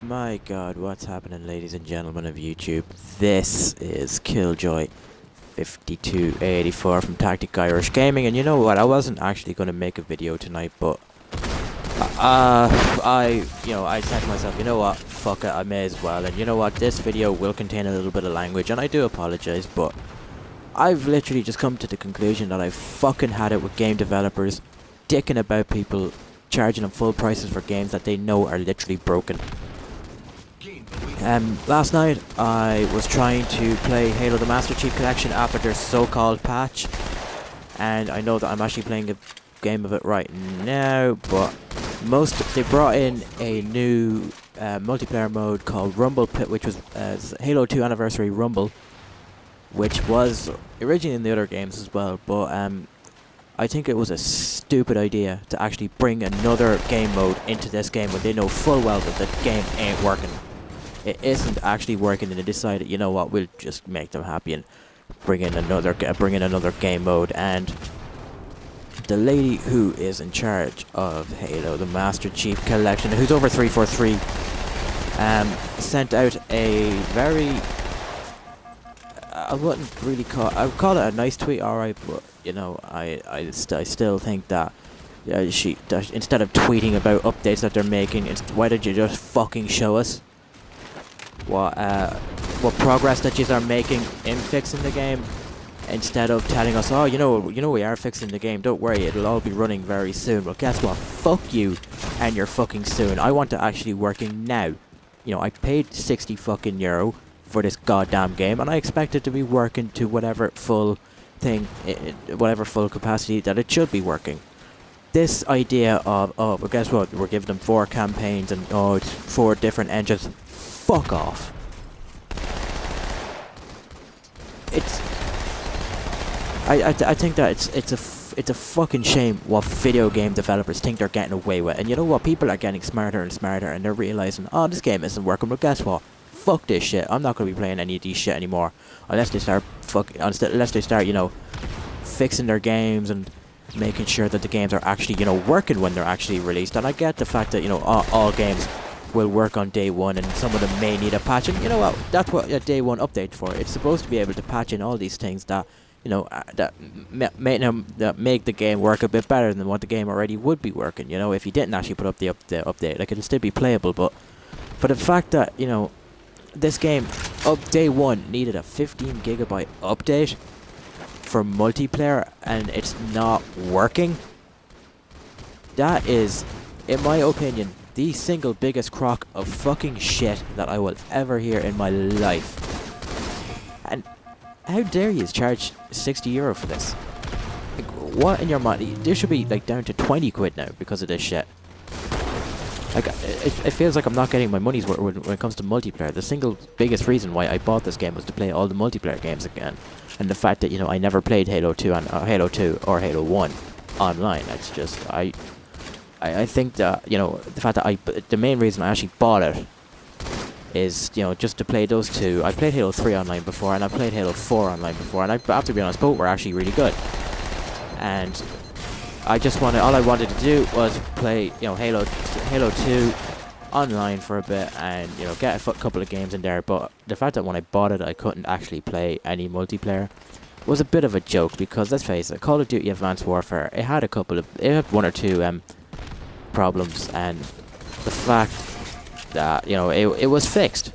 My god, what's happening, ladies and gentlemen of YouTube? This is killjoy5284 from Tactic Irish Gaming, and you know what? I wasn't actually going to make a video tonight, but I said to myself, you know what? Fuck it, I may as well. And you know what? This video will contain a little bit of language, and I do apologize, but I've literally just come to the conclusion that I've fucking had it with game developers dicking about people, charging them full prices for games that they know are literally broken. Last night I was trying to play Halo the Master Chief Collection after their so-called patch, and I know that I'm actually playing a game of it right now, but they brought in a new multiplayer mode called Rumble Pit, which was Halo 2 Anniversary Rumble, which was originally in the other games as well, but I think it was a stupid idea to actually bring another game mode into this game when they know full well that the game ain't working. It isn't actually working, and they decided, you know what, we'll just make them happy and bring in another game mode. And the lady who is in charge of Halo the Master Chief Collection, who's over 343, sent out a very, I would call it a nice tweet, alright, but you know, I still think that instead of tweeting about updates that they're making, why did you just fucking show us what progress that you are making in fixing the game, instead of telling us, oh, you know we are fixing the game, don't worry, it'll all be running very soon. Well, guess what? Fuck you and your fucking soon. I want it actually working now. You know, I paid 60 fucking euro for this goddamn game, and I expect it to be working to whatever full capacity that it should be working. This idea of, oh, well, guess what, we're giving them 4 campaigns and, oh, it's 4 different engines. Fuck off. I think that it's a fucking shame what video game developers think they're getting away with. And you know what? People are getting smarter and smarter, and they're realizing, oh, this game isn't working. But guess what? Fuck this shit. I'm not gonna be playing any of these shit anymore unless they start you know, fixing their games and making sure that the games are actually, you know, working when they're actually released. And I get the fact that, you know, all games will work on day one, and some of them may need a patch, and you know what, that's what a day one update for. It's supposed to be able to patch in all these things that, you know, that make the game work a bit better than what the game already would be working. You know, if you didn't actually put up the update, like, it'll still be playable. But for the fact that, you know, this game day one needed a 15 gigabyte update for multiplayer, and it's not working, that is, in my opinion, the single biggest crock of fucking shit that I will ever hear in my life. And how dare you charge 60 euro for this? Like, what in your mind? This should be like down to 20 quid now because of this shit. Like, it feels like I'm not getting my money's worth when it comes to multiplayer. The single biggest reason why I bought this game was to play all the multiplayer games again. And the fact that, you know, I never played Halo 2 and Halo 2 or Halo 1 online. It's just, I think that, you know, the fact that the main reason I actually bought it is, you know, just to play those two. I played Halo 3 online before, and I played Halo 4 online before, and I have to be honest, both were actually really good. And all I wanted to do was play, you know, Halo 2 online for a bit, and, you know, get a couple of games in there. But the fact that when I bought it I couldn't actually play any multiplayer was a bit of a joke, because let's face it, Call of Duty Advanced Warfare, it had one or two problems, and the fact that, you know, it was fixed.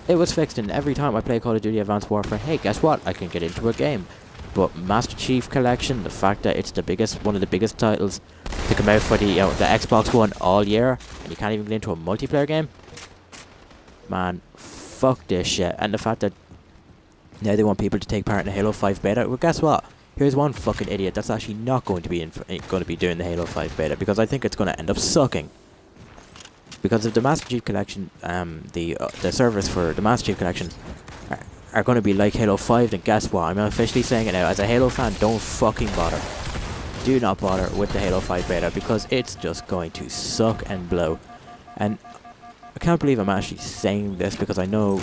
It was fixed, and every time I play Call of Duty Advanced Warfare, hey, guess what? I can get into a game. But Master Chief Collection, the fact that it's one of the biggest titles to come out for the Xbox One all year, and you can't even get into a multiplayer game, man, fuck this shit. And the fact that now they want people to take part in the Halo 5 beta. Well, guess what? Here's one fucking idiot that's actually not going to be doing the Halo 5 beta, because I think it's going to end up sucking. Because if the Master Chief Collection, the servers for the Master Chief Collection are going to be like Halo 5, then guess what? I'm officially saying it now. As a Halo fan, don't fucking bother. Do not bother with the Halo 5 beta, because it's just going to suck and blow. And I can't believe I'm actually saying this, because I know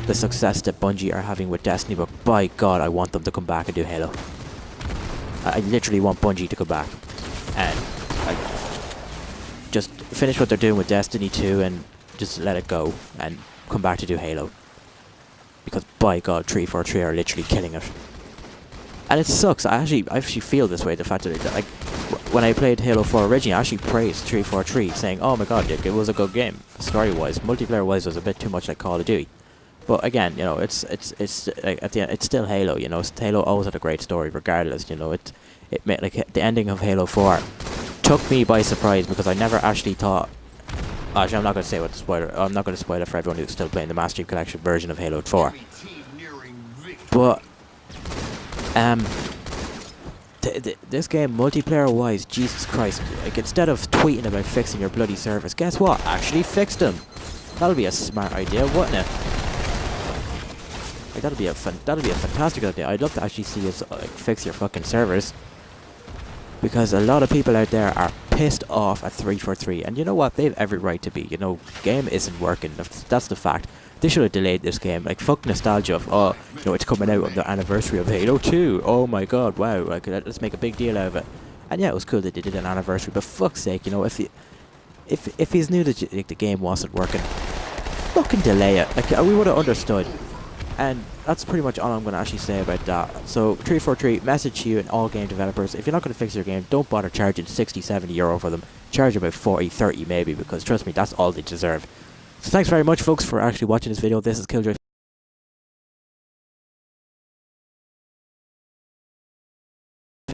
the success that Bungie are having with Destiny, but by God, I want them to come back and do Halo. I literally want Bungie to come back and just finish what they're doing with Destiny 2 and just let it go and come back to do Halo. Because by God, 343 are literally killing it. And it sucks. I actually feel this way. The fact that like when I played Halo 4 originally, I actually praised 343, saying, "Oh my God, it was a good game. Story-wise, multiplayer-wise, was a bit too much like Call of Duty." But again, you know, it's like, at the end, it's still Halo. You know, Halo always had a great story, regardless. You know, it made, like, the ending of Halo 4 took me by surprise because I never actually thought. Actually, I'm not going to say what the spoiler. I'm not going to spoil it for everyone who's still playing the Master Chief Collection version of Halo 4. But this game, multiplayer-wise, Jesus Christ! Like, instead of tweeting about fixing your bloody servers, guess what? Actually fixed them. That'll be a smart idea, wouldn't it? Like, that'll be a fantastic idea. I'd love to actually see us fix your fucking servers, because a lot of people out there are pissed off at 343, and you know what? They have every right to be. You know, game isn't working. That's the fact. They should have delayed this game. Like, fuck nostalgia of, oh, you know, it's coming out on the anniversary of Halo 2. Oh my God, wow! Like, let's make a big deal out of it. And yeah, it was cool that they did an anniversary, but fuck's sake, you know, if he's knew that like, the game wasn't working, fucking delay it. Like, we would have understood. And that's pretty much all I'm going to actually say about that. So 343, message to you and all game developers: if you're not going to fix your game, don't bother charging 60, 70 euro for them. Charge about 40, 30 maybe, because trust me, that's all they deserve. So thanks very much, folks, for actually watching this video. This is killjoy